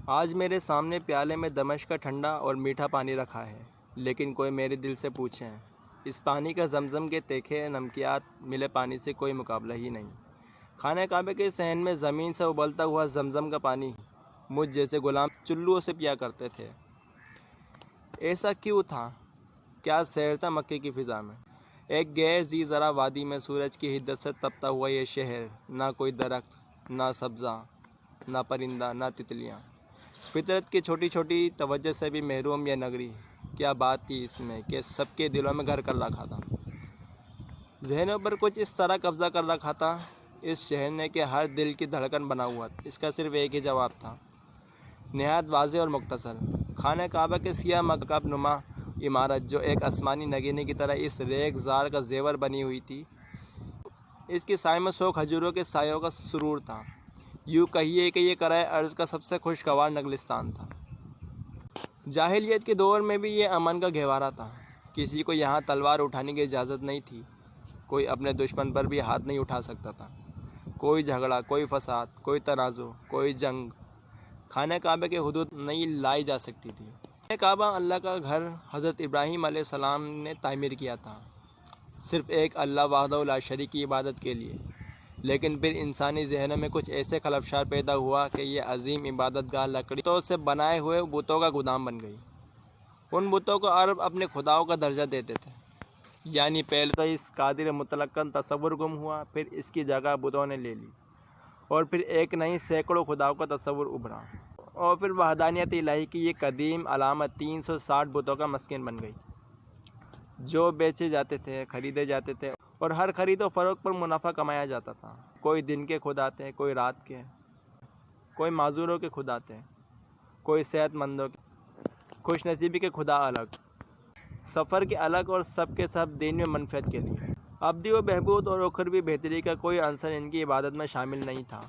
آج میرے سامنے پیالے میں دمشق کا ٹھنڈا اور میٹھا پانی رکھا ہے، لیکن کوئی میرے دل سے پوچھیں اس پانی کا زمزم کے تیکھے نمکیات ملے پانی سے کوئی مقابلہ ہی نہیں۔ خانہ کعبہ کے صحن میں زمین سے ابلتا ہوا زمزم کا پانی مجھ جیسے غلام چلوؤں سے پیا کرتے تھے۔ ایسا کیوں تھا؟ کیا سیر تھا مکے کی فضا میں؟ ایک غیر زی زرع وادی میں سورج کی حدت سے تپتا ہوا یہ شہر، نہ کوئی درخت، نہ سبزہ، نہ پرندہ، نہ تتلیاں، فطرت کی چھوٹی چھوٹی توجہ سے بھی محروم یہ نگری۔ کیا بات تھی اس میں کہ سب کے دلوں میں گھر کر رکھا تھا، ذہنوں پر کچھ اس طرح قبضہ کر رکھا تھا اس شہر نے کہ ہر دل کی دھڑکن بنا ہوا تھا۔ اس کا صرف ایک ہی جواب تھا، نہایت واضح اور مختصر۔ خانہ کعبہ کے سیاہ مکعب نما عمارت جو ایک آسمانی نگینے کی طرح اس ریگ زار کا زیور بنی ہوئی تھی، اس کی سائے میں 100 کھجوروں کے سایوں کا سرور تھا۔ یوں کہیے کہ یہ کرۂ ارض کا سب سے خوشگوار نگلستان تھا۔ جاہلیت کے دور میں بھی یہ امن کا گہوارہ تھا۔ کسی کو یہاں تلوار اٹھانے کی اجازت نہیں تھی، کوئی اپنے دشمن پر بھی ہاتھ نہیں اٹھا سکتا تھا۔ کوئی جھگڑا، کوئی فساد، کوئی تنازع، کوئی جنگ خانہ کعبہ کے حدود نہیں لائی جا سکتی تھی۔ خانہ کعبہ اللہ کا گھر حضرت ابراہیم علیہ السلام نے تعمیر کیا تھا، صرف ایک اللہ وحدہ لا شریک کی عبادت کے لیے۔ لیکن پھر انسانی ذہنوں میں کچھ ایسے خلفشار پیدا ہوا کہ یہ عظیم عبادت گاہ لکڑیوں سے بنائے ہوئے بتوں کا گودام بن گئی۔ ان بتوں کو عرب اپنے خداؤں کا درجہ دیتے تھے، یعنی پہلے تو اس قادر مطلق کا تصور گم ہوا، پھر اس کی جگہ بتوں نے لے لی، اور پھر ایک نہیں سینکڑوں خداؤں کا تصور ابھرا، اور پھر وحدانیت الہی کی یہ قدیم علامت 360 بتوں کا مسکن بن گئی، جو بیچے جاتے تھے، خریدے جاتے تھے، اور ہر خرید و فروخت پر منافع کمایا جاتا تھا۔ کوئی دن کے خدا تھے، کوئی رات کے، کوئی معذوروں کے خدا تھے، کوئی صحت مندوں کے، خوش نصیبی کے خدا الگ، سفر کے الگ، اور سب کے سب دین میں منفعت کے لیے۔ ابدی و بہبود اور اخروی بہتری کا کوئی عنصر ان کی عبادت میں شامل نہیں تھا۔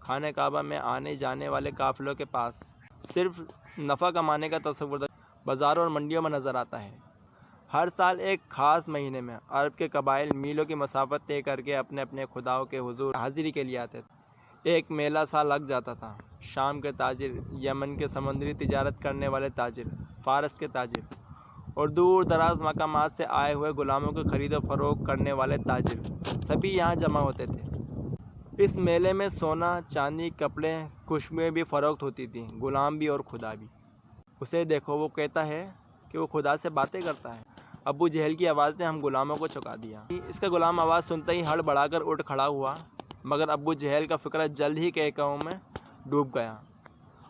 خانہ کعبہ میں آنے جانے والے قافلوں کے پاس صرف نفع کمانے کا تصور تھا، بازاروں اور منڈیوں میں نظر آتا ہے۔ ہر سال ایک خاص مہینے میں عرب کے قبائل میلوں کی مسافت طے کر کے اپنے اپنے خداؤں کے حضور حاضری کے لیے آتے تھے۔ ایک میلہ سا لگ جاتا تھا۔ شام کے تاجر، یمن کے سمندری تجارت کرنے والے تاجر، فارس کے تاجر، اور دور دراز مقامات سے آئے ہوئے غلاموں کی خرید و فروخت کرنے والے تاجر سبھی یہاں جمع ہوتے تھے۔ اس میلے میں سونا، چاندی، کپڑے، خوشبوئیں بھی فروخت ہوتی تھیں، غلام بھی اور خدا بھی۔ اسے دیکھو، وہ کہتا ہے کہ وہ خدا سے باتیں کرتا ہے۔ ابو جہل کی آواز نے ہم غلاموں کو چکا دیا۔ اس کا غلام آواز سنتے ہی ہڑ بڑھا کر اٹھ کھڑا ہوا، مگر ابو جہل کا فکر جلد ہی قہقہوں میں ڈوب گیا،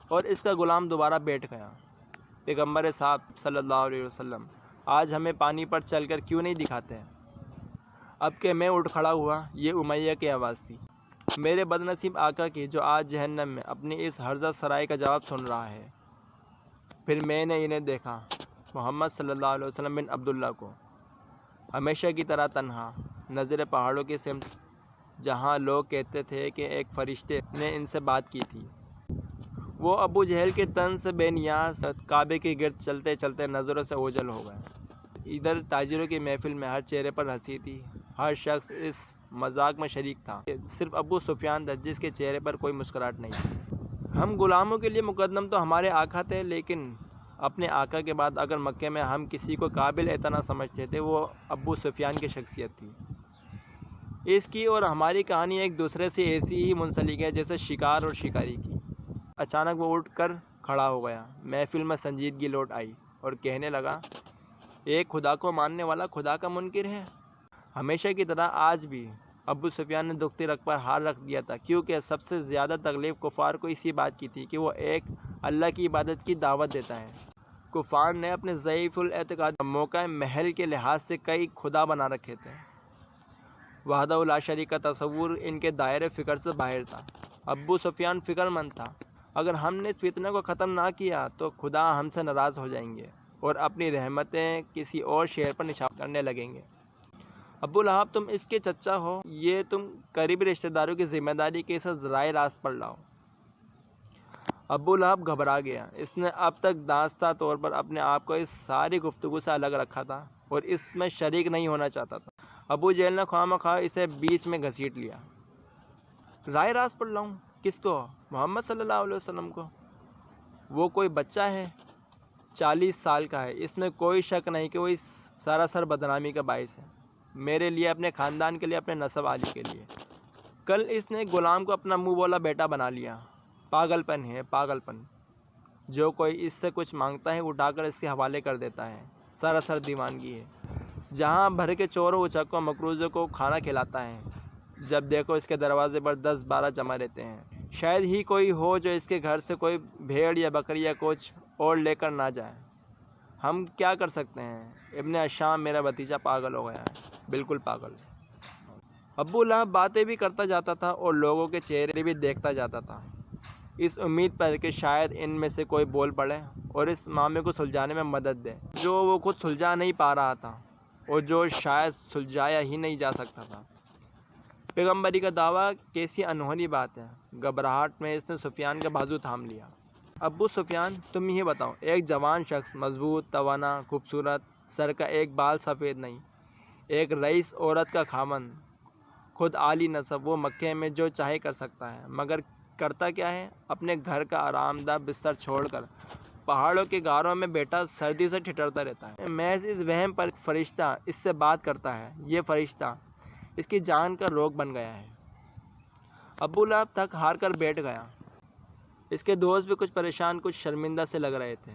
اور اس کا غلام دوبارہ بیٹھ گیا۔ پیغمبر صاحب صلی اللہ علیہ وسلم آج ہمیں پانی پر چل کر کیوں نہیں دکھاتے؟ اب کہ میں اٹھ کھڑا ہوا، یہ امیہ کی آواز تھی، میرے بدنصیب آقا کی، جو آج جہنم میں اپنی اس ہرزہ سرائی کا جواب سن رہا ہے۔ پھر میں نے انہیں دیکھا، محمد صلی اللہ علیہ وسلم بن عبداللہ کو، ہمیشہ کی طرح تنہا، نظر پہاڑوں کی سمت، جہاں لوگ کہتے تھے کہ ایک فرشتے نے ان سے بات کی تھی۔ وہ ابو جہل کے تن سے بے نیاز کعبے کے گرد چلتے چلتے نظروں سے اوجھل ہو گئے۔ ادھر تاجروں کی محفل میں ہر چہرے پر ہنسی تھی، ہر شخص اس مذاق میں شریک تھا، صرف ابو سفیان تھا جس کے چہرے پر کوئی مسکراہٹ نہیں تھی۔ ہم غلاموں کے لیے مقدم تو ہمارے آقا تھے، لیکن اپنے آقا کے بعد اگر مکے میں ہم کسی کو قابل اعتنا سمجھتے تھے، وہ ابو سفیان کی شخصیت تھی۔ اس کی اور ہماری کہانی ایک دوسرے سے ایسی ہی منسلک ہے جیسے شکار اور شکاری کی۔ اچانک وہ اٹھ کر کھڑا ہو گیا، محفل میں سنجیدگی لوٹ آئی، اور کہنے لگا، ایک خدا کو ماننے والا خدا کا منکر ہے؟ ہمیشہ کی طرح آج بھی ابو سفیان نے دکھتی رگ پر ہاتھ رکھ دیا تھا، کیونکہ سب سے زیادہ تکلیف کفار کو اسی بات کی تھی کہ وہ ایک اللہ کی عبادت کی دعوت دیتا ہے۔ کفار نے اپنے ضعیف الاعتقاد موقع محل کے لحاظ سے کئی خدا بنا رکھے تھے۔ وحدہ لا شریک کا تصور ان کے دائرے فکر سے باہر تھا۔ ابو سفیان فکر مند تھا، اگر ہم نے اس فتنہ کو ختم نہ کیا تو خدا ہم سے ناراض ہو جائیں گے اور اپنی رحمتیں کسی اور شہر پر نچھاور کرنے لگیں گے۔ ابو لہب، تم اس کے چچا ہو، یہ تم قریبی رشتہ داروں کی ذمہ داری کے ساتھ ذرائع راست پر لاؤ۔ ابو لہب گھبرا گیا۔ اس نے اب تک دانستہ طور پر اپنے آپ کو اس ساری گفتگو سے الگ رکھا تھا اور اس میں شریک نہیں ہونا چاہتا تھا۔ ابو جہل نے خواہ مخواہ اسے بیچ میں گھسیٹ لیا۔ رائے راست پر لاؤں؟ کس کو؟ محمد صلی اللہ علیہ وسلم کو؟ وہ کوئی بچہ ہے، 40 سال کا ہے، اس میں کوئی شک نہیں کہ وہ اس سراسر بدنامی کا باعث ہے، میرے لیے، اپنے خاندان کے لیے، اپنے نسب عالی کے لیے۔ کل اس نے غلام کو اپنا منہ بولا بیٹا بنا لیا۔ پاگل پن ہے، پاگل پن۔ جو کوئی اس سے کچھ مانگتا ہے اٹھا کر اس کے حوالے کر دیتا ہے، سراسر دیوانگی ہے۔ جہاں بھر کے چوروں اچکوں مقروضوں کو کھانا کھلاتا ہے، جب دیکھو اس کے دروازے پر 10-12 جمع رہتے ہیں۔ شاید ہی کوئی ہو جو اس کے گھر سے کوئی بھیڑ یا بکری یا کچھ اور لے کر نہ جائے۔ ہم کیا کر سکتے ہیں؟ ابن الشام میرا بھتیجا پاگل ہو گیا ہے، بالکل پاگل۔ ابو لہب باتیں بھی کرتا جاتا تھا اور لوگوں کے چہرے بھی دیکھتا جاتا تھا، اس امید پر کہ شاید ان میں سے کوئی بول پڑے اور اس معاملے کو سلجھانے میں مدد دے جو وہ خود سلجھا نہیں پا رہا تھا اور جو شاید سلجھایا ہی نہیں جا سکتا تھا۔ پیغمبری کا دعویٰ کیسی انہونی بات ہے۔ گھبراہٹ میں اس نے سفیان کا بازو تھام لیا۔ ابو سفیان، تم ہی بتاؤ، ایک جوان شخص، مضبوط، توانا، خوبصورت، سر کا ایک بال سفید نہیں، ایک رئیس عورت کا خاوند، خود عالی نسب، وہ مکے میں جو چاہے کر سکتا ہے، مگر کرتا کیا ہے؟ اپنے گھر کا آرام دہ بستر چھوڑ کر پہاڑوں کے غاروں میں بیٹھا سردی سے ٹھٹرتا رہتا ہے۔ محض اس وہم پر فرشتہ اس سے بات کرتا ہے، یہ فرشتہ اس کی جان کا روگ بن گیا ہے۔ ابو لہب تھک ہار کر بیٹھ گیا۔ اس کے دوست بھی کچھ پریشان، کچھ شرمندہ سے لگ رہے تھے۔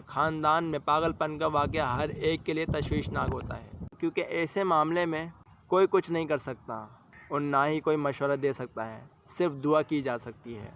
خاندان میں پاگل پن کا واقعہ ہر ایک کے لیے تشویشناک ہوتا ہے، کیونکہ ایسے معاملے میں کوئی کچھ نہیں کر سکتا اور نہ ہی کوئی مشورہ دے سکتا ہے، صرف دعا کی جا سکتی ہے۔